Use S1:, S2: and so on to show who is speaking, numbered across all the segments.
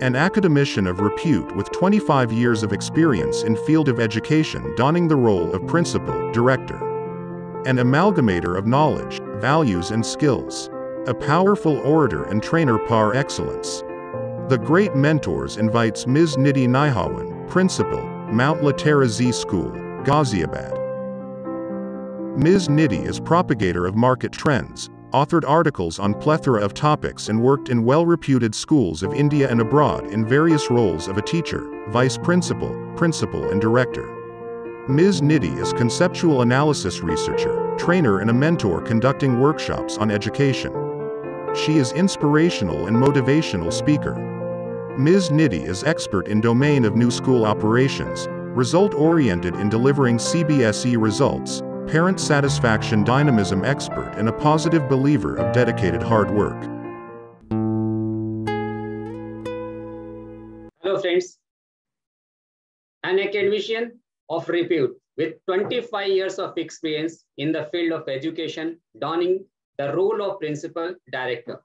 S1: An academician of repute with 25 years of experience in field of education donning the role of principal, director. An amalgamator of knowledge, values and skills. A powerful orator and trainer par excellence. The Great Mentors invites Ms. Nidhi Nihawan, Principal, Mount Latera Z School, Ghaziabad. Ms. Nidhi is propagator of market trends, authored articles on plethora of topics and worked in well-reputed schools of India and abroad in various roles of a teacher, vice principal, principal and director. Ms. Nidhi is conceptual analysis researcher, trainer and a mentor conducting workshops on education. She is inspirational and motivational speaker. Ms. Nidhi is expert in domain of new school operations, result-oriented in delivering CBSE results, parent satisfaction dynamism expert and a positive believer of dedicated hard work.
S2: Hello friends, an academician of repute with 25 years of experience in the field of education, donning the role of principal director,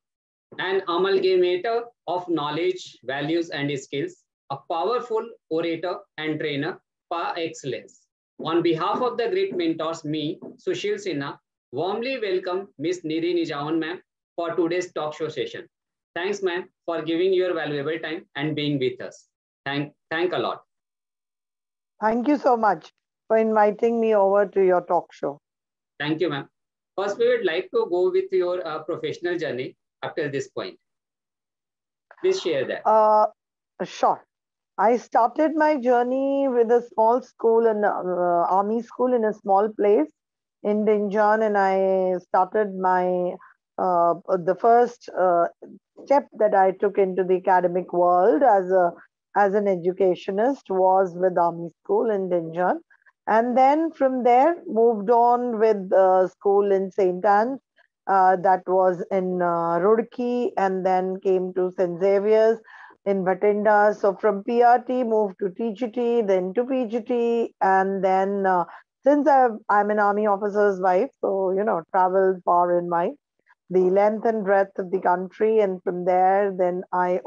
S2: an amalgamator of knowledge, values and skills, a powerful orator and trainer par excellence. On behalf of the great mentors, me, Sushil Sinha, warmly welcome Ms. Nidhi Nihawan ma'am for today's talk show session. Thanks ma'am for giving your valuable time and being with us. Thank a lot.
S3: Thank you so much for inviting me over to your talk show.
S2: Thank you ma'am. First, we would like to go with your professional journey up till this point. Please share that.
S3: Sure. I started my journey with a small school, an army school in a small place in Dinjan, and I started my the first step that I took into the academic world as an educationist was with army school in Dinjan, and then from there moved on with school in St. Anne's. That was in Roorkee, and then came to St. Xavier's in Bathinda. So from PRT moved to TGT, then to PGT, and then since I'm an army officer's wife, so traveled far and wide, the length and breadth of the country, and from there, then I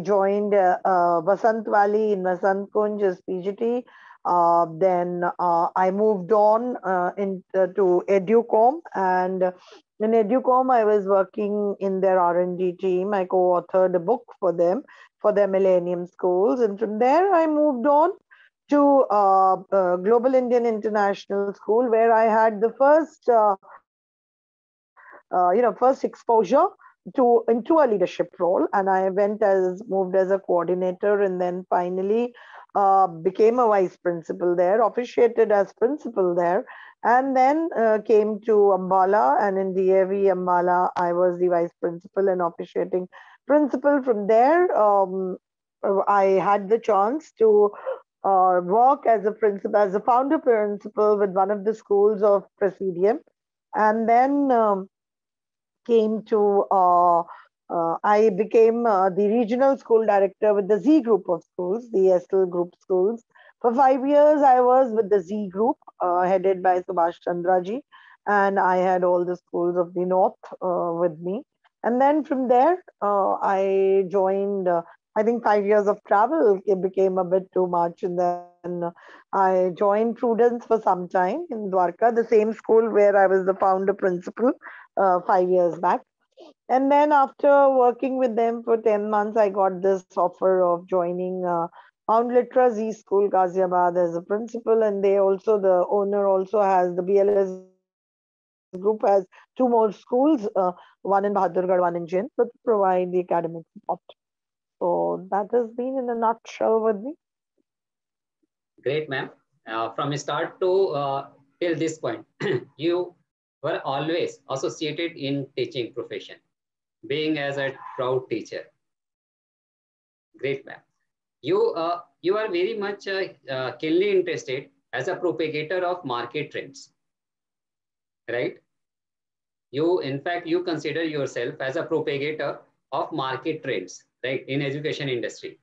S3: joined Vasant Valley in Vasant Kunj as PGT. Then I moved on to Educom, and in Educom, I was working in their R&D team. I co-authored a book for them, for their Millennium Schools. And from there, I moved on to Global Indian International School, where I had the first, first exposure into a leadership role. And I moved as a coordinator, and then finally became a vice principal there, officiated as principal there. And then came to Ambala, and in DAV Ambala, I was the vice principal and officiating principal. From there, I had the chance to work as a principal, as a founder principal with one of the schools of Presidium, and then came to I became the regional school director with the Z group of schools, the SL group schools. For 5 years, I was with the Z group, headed by Subhash Chandraji, and I had all the schools of the North with me. And then from there, I joined, I think 5 years of travel, it became a bit too much. And then I joined Prudence for some time in Dwarka, the same school where I was the founder principal 5 years back. And then after working with them for 10 months, I got this offer of joining Mount Litra Z School, Ghaziabad as a principal. And the owner also has, the BLS group has 2 more schools, one in Bahadurgarh, one in Jind, to provide the academic support. So that has been in a nutshell with me.
S2: Great, ma'am. From start to till this point, you were always associated in teaching profession, being as a proud teacher. Great, ma'am. You are very much keenly interested as a propagator of market trends, right? In fact, you consider yourself as a propagator of market trends, right, in education industry.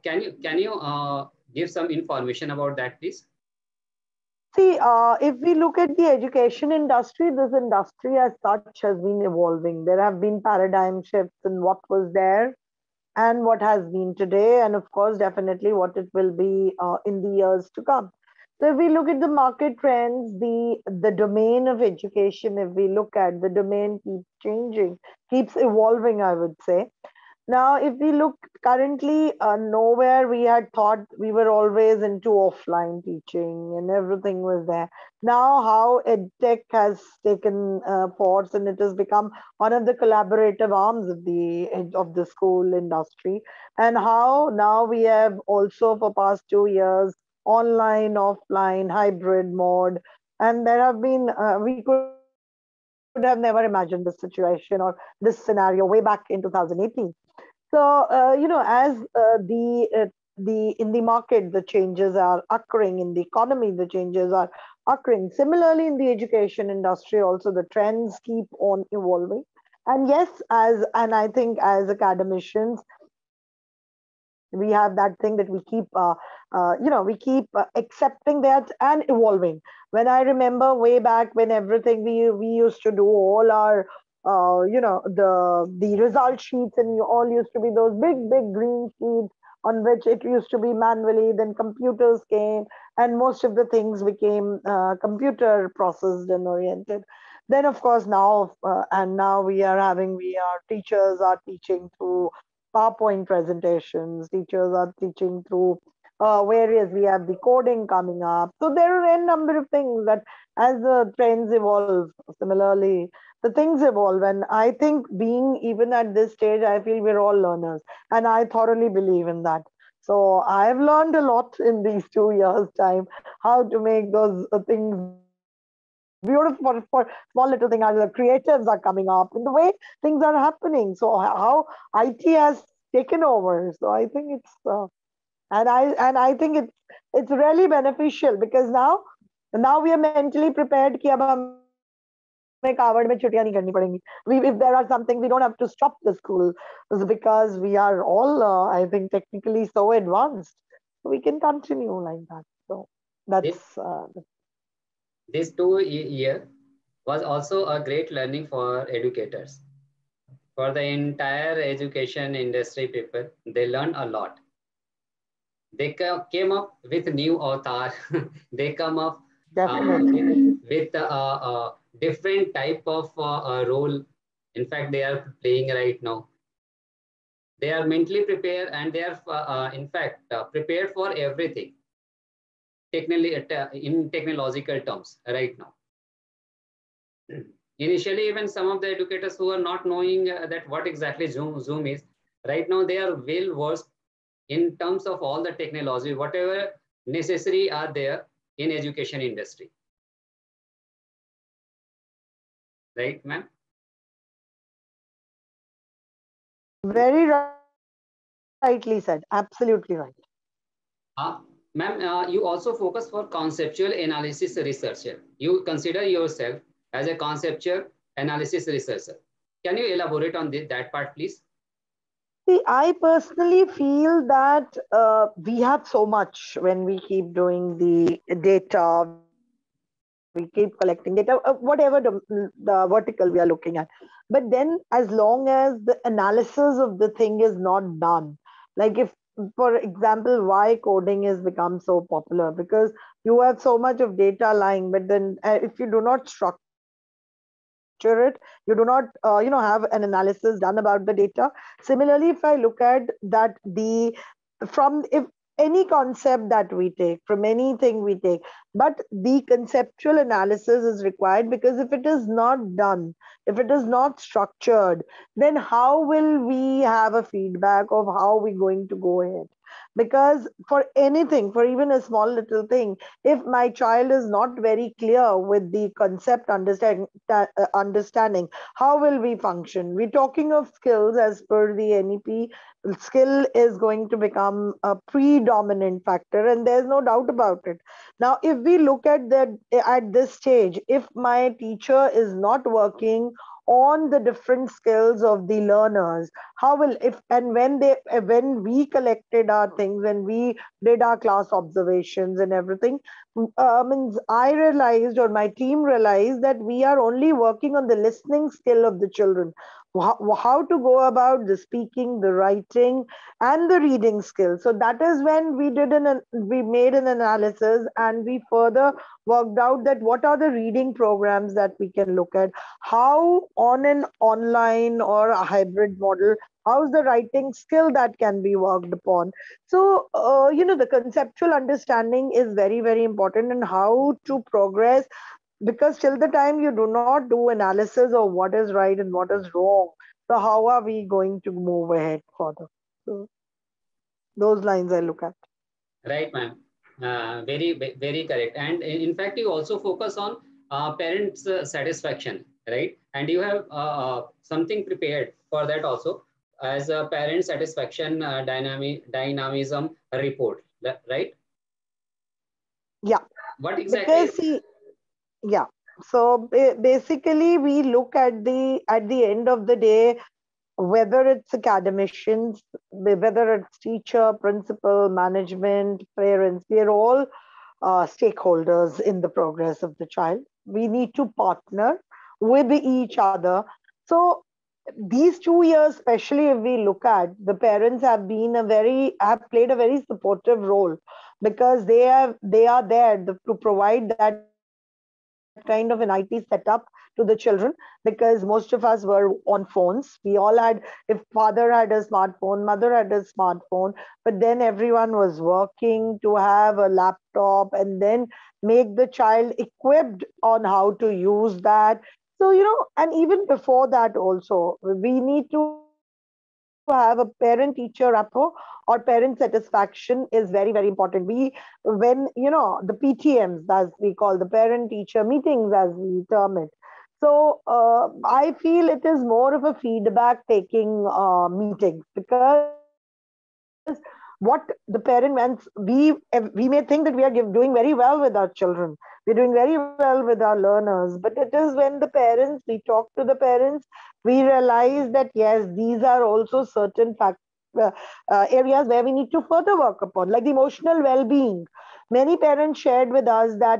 S2: Can you give some information about that, please?
S3: See, if we look at the education industry, this industry as such has been evolving. There have been paradigm shifts in what was there and what has been today, and of course, definitely what it will be in the years to come. So, if we look at the market trends, the domain of education, if we look at the domain keeps changing, keeps evolving, I would say. Now, if we look currently, nowhere we had thought we were always into offline teaching and everything was there. Now, how EdTech has taken force and it has become one of the collaborative arms of the school industry, and how now we have also for past 2 years online, offline, hybrid mode, and there have been we could have never imagined this situation or this scenario way back in 2018. So, as the in the market, the changes are occurring in the economy, the changes are occurring. Similarly, in the education industry, also the trends keep on evolving. And yes, and I think as academicians, we have that thing that we keep, we keep accepting that and evolving. When I remember way back when everything we used to do all our the result sheets, and you all used to be those big green sheets on which it used to be manually. Then computers came, and most of the things became computer processed and oriented. Then of course now we are teachers are teaching through PowerPoint presentations. Teachers are teaching through various. We have the coding coming up. So there are a number of things that, as the trends evolve, similarly the things evolve. And I think being even at this stage, I feel we're all learners, and I thoroughly believe in that. So I've learned a lot in these 2 years' time how to make those things beautiful for small little thing. The creatives are coming up in the way things are happening. So how IT has taken over. So I think I think it's really beneficial, because now we are mentally prepared कि अब हमें कावड़ में छुट्टियां नहीं करनी पड़ेंगी. If there are something, we don't have to stop the school because we are all I think technically so advanced. So we can continue like that. So that's
S2: this 2 year was also a great learning for educators. For the entire education industry people, they learned a lot. They came up with new avatar. They come up with a different type of role. In fact, they are playing right now. They are mentally prepared, and they are, in fact, prepared for everything. In technological terms right now. Initially, even some of the educators who are not knowing that what exactly Zoom is, right now they are well versed in terms of all the technology, whatever necessary are there in education industry. Right, ma'am?
S3: Very rightly said. Absolutely right.
S2: Ma'am, you also focus for conceptual analysis researcher. You consider yourself as a conceptual analysis researcher. Can you elaborate on that part, please?
S3: See, I personally feel that we have so much when we keep doing the data, we keep collecting data, whatever the vertical we are looking at. But then, as long as the analysis of the thing is not done, like if, for example, why coding has become so popular, because you have so much of data lying, but then if you do not structure it, you do not have an analysis done about the data. Similarly, if I look at that, if any concept that we take, from anything we take, but the conceptual analysis is required, because if it is not done, if it is not structured, then how will we have a feedback of how we're going to go ahead? Because for anything, for even a small little thing, if my child is not very clear with the concept understanding, how will we function? We're talking of skills as per the NEP. Skill is going to become a predominant factor, and there's no doubt about it. Now, if we look at that at this stage, if my teacher is not working on the different skills of the learners. How will, if and when we collected our things, when we did our class observations and everything, means I realized, or my team realized, that we are only working on the listening skill of the children. How to go about the speaking, the writing, and the reading skill. So that is when we made an analysis, and we further worked out that what are the reading programs that we can look at, how on an online or a hybrid model, how's the writing skill that can be worked upon. So the conceptual understanding is very, very important, and how to progress, because till the time you do not do analysis of what is right and what is wrong, so how are we going to move ahead further? So those lines I look at.
S2: Right, ma'am. Very correct. And in fact, you also focus on parents' satisfaction, right? And you have something prepared for that also, as a parent satisfaction dynamism report, right?
S3: Yeah.
S2: What exactly?
S3: Because see, yeah. So basically, we look at the end of the day, whether it's academicians, whether it's teacher, principal, management, parents, we are all stakeholders in the progress of the child. We need to partner with each other. So these 2 years, especially if we look at, the parents have played a very supportive role, because they are there to provide that kind of an IT setup to the children, because most of us were on phones. We all had, if father had a smartphone, mother had a smartphone, but then everyone was working to have a laptop and then make the child equipped on how to use that. So, and even before that also, we need to have a parent-teacher rapport, or parent satisfaction is very, very important. The PTMs, as we call, the parent-teacher meetings, as we term it. So I feel it is more of a feedback taking meetings, because what the parent wants, we may think that we are doing very well with our children, we're doing very well with our learners, but it is when we talk to the parents, we realize that yes, these are also certain uh, areas where we need to further work upon, like the emotional well-being. Many parents shared with us that,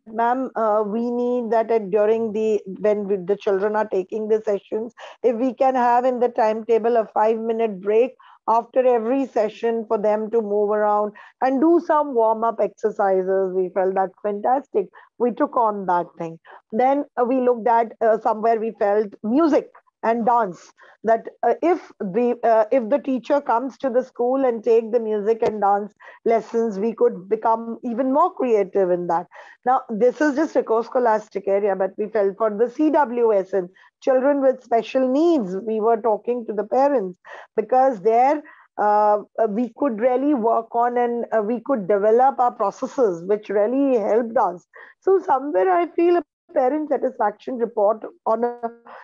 S3: ma'am, we need that when the children are taking the sessions, if we can have in the timetable a 5-minute break after every session for them to move around and do some warm-up exercises. We felt that's fantastic. We took on that thing. Then we looked at somewhere, we felt music and dance, that if the teacher comes to the school and take the music and dance lessons, we could become even more creative in that. Now this is just a co-scholastic area, but we felt for the CWS and children with special needs, we were talking to the parents, because there we could really work on, and we could develop our processes, which really helped us. So somewhere I feel a parent satisfaction report on a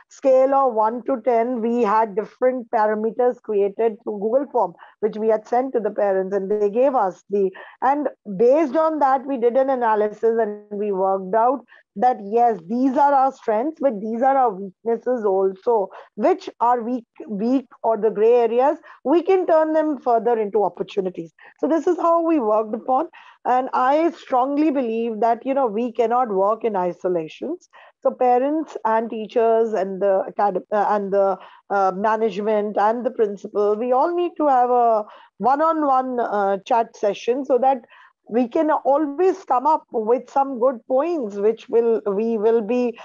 S3: scale of 1 to 10, we had different parameters created through Google Form, which we had sent to the parents, and they gave us and based on that, we did an analysis, and we worked out that yes, these are our strengths, but these are our weaknesses also, which are weak, or the gray areas, we can turn them further into opportunities. So this is how we worked upon. And I strongly believe that, we cannot work in isolations. So parents and teachers and the management and the principal, we all need to have a one-on-one chat session, so that we can always come up with some good points, which we will be,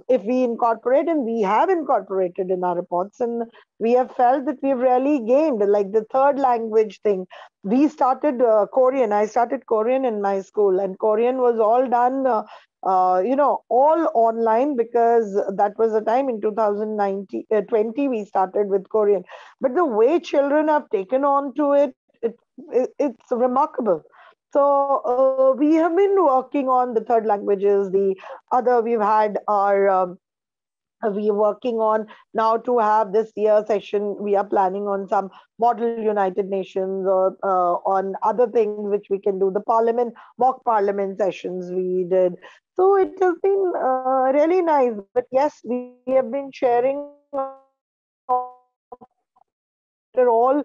S3: if we incorporate, and we have incorporated in our reports, and we have felt that we've really gained, like the third language thing. We started Korean. I started Korean in my school, and Korean was all done all online, because that was the time in 2020 we started with Korean. But the way children have taken on to it's remarkable. So we have been working on the third languages. The other, we've had our we are working on now to have this year session. We are planning on some model United Nations or on other things which we can do. The parliament, mock parliament sessions we did. So it has been really nice. But yes, we have been sharing after all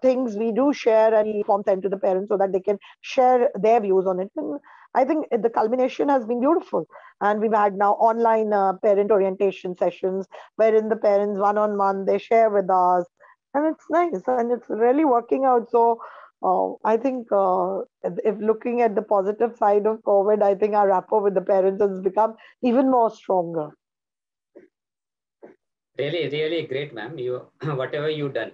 S3: things we do share, and we form send to the parents so that they can share their views on it. And I think the culmination has been beautiful. And we've had now online parent orientation sessions wherein the parents one-on-one they share with us, and it's nice and it's really working out. So I think if looking at the positive side of COVID, I think our rapport with the parents has become even more stronger.
S2: Really, really great, ma'am. You whatever you done.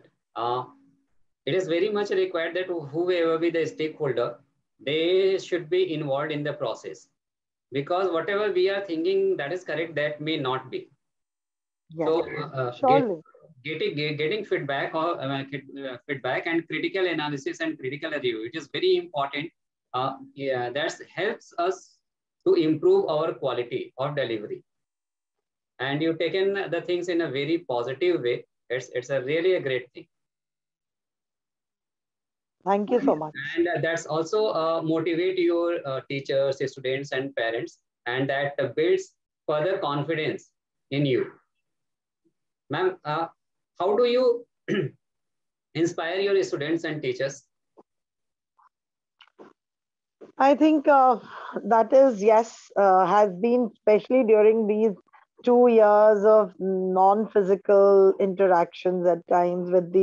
S2: It is very much required that whoever be the stakeholder, they should be involved in the process, because whatever we are thinking that is correct, that may not be.
S3: Yes,
S2: So
S3: surely.
S2: getting feedback or feedback and critical analysis and critical review, it is very important. Yeah, that helps us to improve our quality of delivery. And you've taken the things in a very positive way. It's a really a great thing.
S3: Thank you so much.
S2: And that's also motivate your teachers, students, and parents, and that builds further confidence in you. Ma'am, how do you inspire your students and teachers?
S3: I think that is, yes, has been especially during these 2 years of non-physical interactions at times with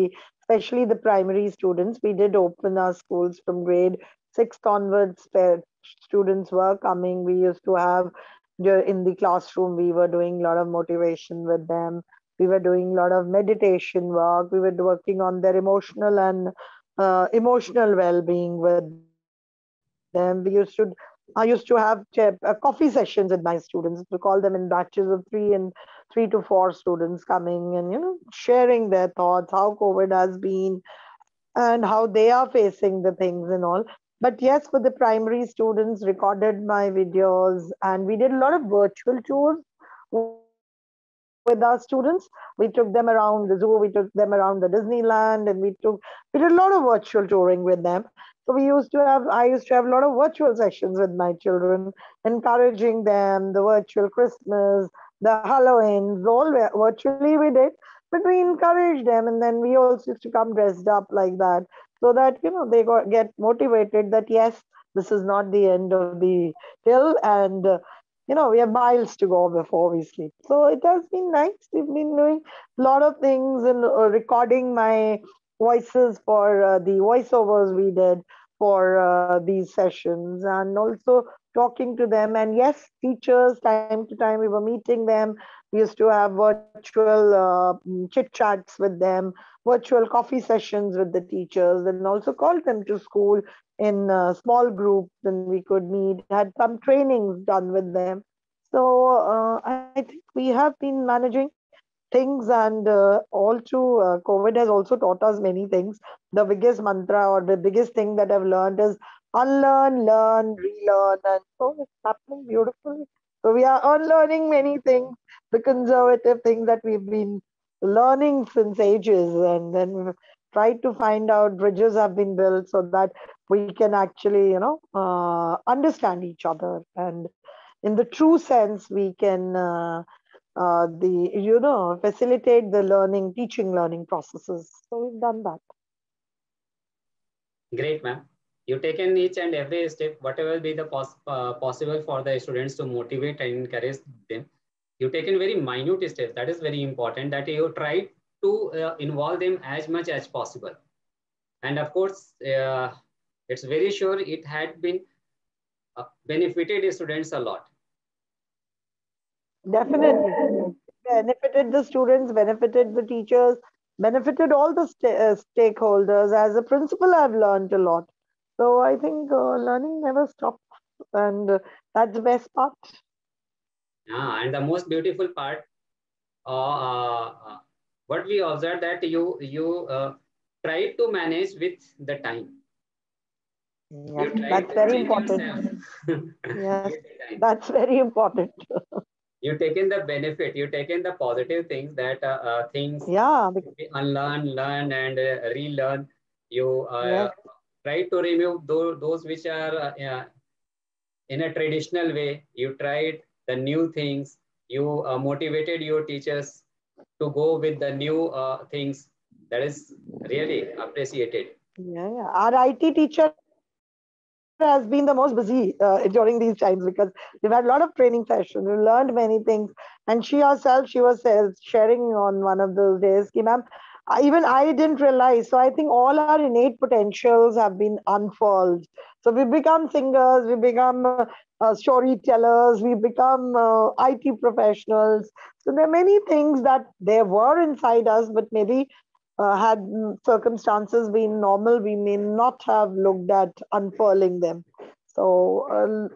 S3: especially the primary students. We did open our schools from grade 6th onwards, where students were coming. We used to have, in the classroom, we were doing a lot of motivation with them. We were doing a lot of meditation work. We were working on their emotional and emotional well-being with them. I used to have coffee sessions with my students. To call them in batches of 3 to 4 students coming and sharing their thoughts, how COVID has been, and how they are facing the things and all. But yes, for the primary students, recorded my videos, and we did a lot of virtual tours with our students. We took them around the zoo, we took them around the Disneyland, and we did a lot of virtual touring with them. So I used to have a lot of virtual sessions with my children, encouraging them, the virtual Christmas, the Halloween, all virtually we did, but we encouraged them, and then we also used to come dressed up like that, so that they get motivated that yes, this is not the end of the hill, and we have miles to go before we sleep. So it has been nice. We've been doing a lot of things and recording my voices for the voiceovers we did for these sessions, and also talking to them. And yes, teachers, time to time, we were meeting them. We used to have virtual chit chats with them, virtual coffee sessions with the teachers, and also called them to school in small groups, and we could meet, had some trainings done with them. So I think we have been managing things, and all through COVID has also taught us many things. The biggest mantra or the biggest thing that I've learned is unlearn, learn, relearn, and so it's happening beautifully. So we are unlearning many things, the conservative things that we've been learning since ages, and then we've tried to find out bridges have been built so that we can actually, understand each other, and in the true sense, we can facilitate the teaching learning processes. So we've done that.
S2: Great, ma'am. You've taken each and every step, whatever be the possible for the students to motivate and encourage them. You've taken very minute steps. That is very important, that you try to involve them as much as possible. And of course, it's very sure it had been benefited students a lot.
S3: Definitely. Benefited the students, benefited the teachers, benefited all the stakeholders. As a principal, I've learned a lot. So I think learning never stops, and that's the best part.
S2: Yeah, and the most beautiful part, what we observe, that you try to manage with the time.
S3: Yeah, that's very important. Yes, that's very important.
S2: You taken the benefit, you taken the positive things, that things
S3: Yeah.
S2: unlearn, learn, and relearn. You
S3: Yes.
S2: try to remove those which are in a traditional way. You tried the new things. You motivated your teachers to go with the new things. That is really appreciated.
S3: Yeah, yeah. Our IT teacher has been the most busy during these times because we've had a lot of training sessions. We learned many things, and she herself, she was sharing on one of those days, ki, ma'am, even I didn't realize. So I think all our innate potentials have been unfurled. So we become singers, we become storytellers, we become IT professionals. So there are many things that there were inside us, but maybe had circumstances been normal, we may not have looked at unfurling them. So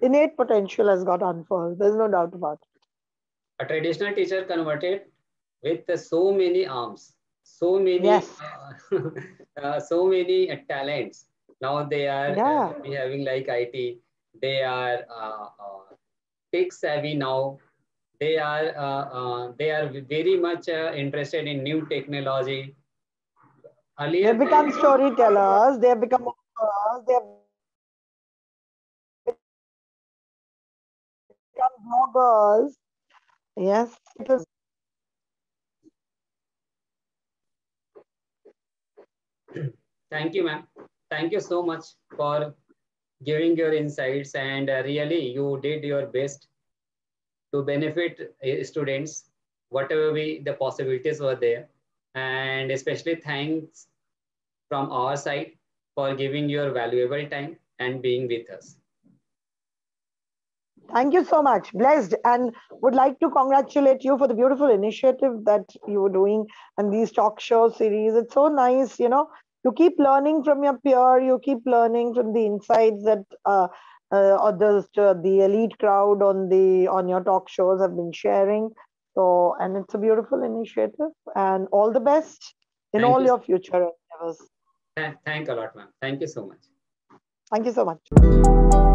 S3: innate potential has got unfurled. There's no doubt about it.
S2: A traditional teacher converted with so many arms, so many,
S3: Yes.
S2: so many talents. Now they are
S3: Yeah.
S2: having like IT. They are tech savvy now. They are very much interested in new technology.
S3: They
S2: Earlier
S3: become
S2: time,
S3: storytellers. They have become authors. They have become bloggers. Yes, it is.
S2: thank you, ma'am. Thank you so much for giving your insights, and really you did your best to benefit students, whatever the possibilities were there. And especially thanks from our side for giving your valuable time and being with us.
S3: Thank you so much. Blessed, and would like to congratulate you for the beautiful initiative that you were doing and these talk show series. It's so nice, you keep learning from your peer, you keep learning from the insights that or the elite crowd on your talk shows have been sharing. So, and it's a beautiful initiative, and all the best in
S2: Thank
S3: all
S2: you.
S3: your future endeavors.
S2: Thank a lot, ma'am. Thank you so much.
S3: Thank you so much.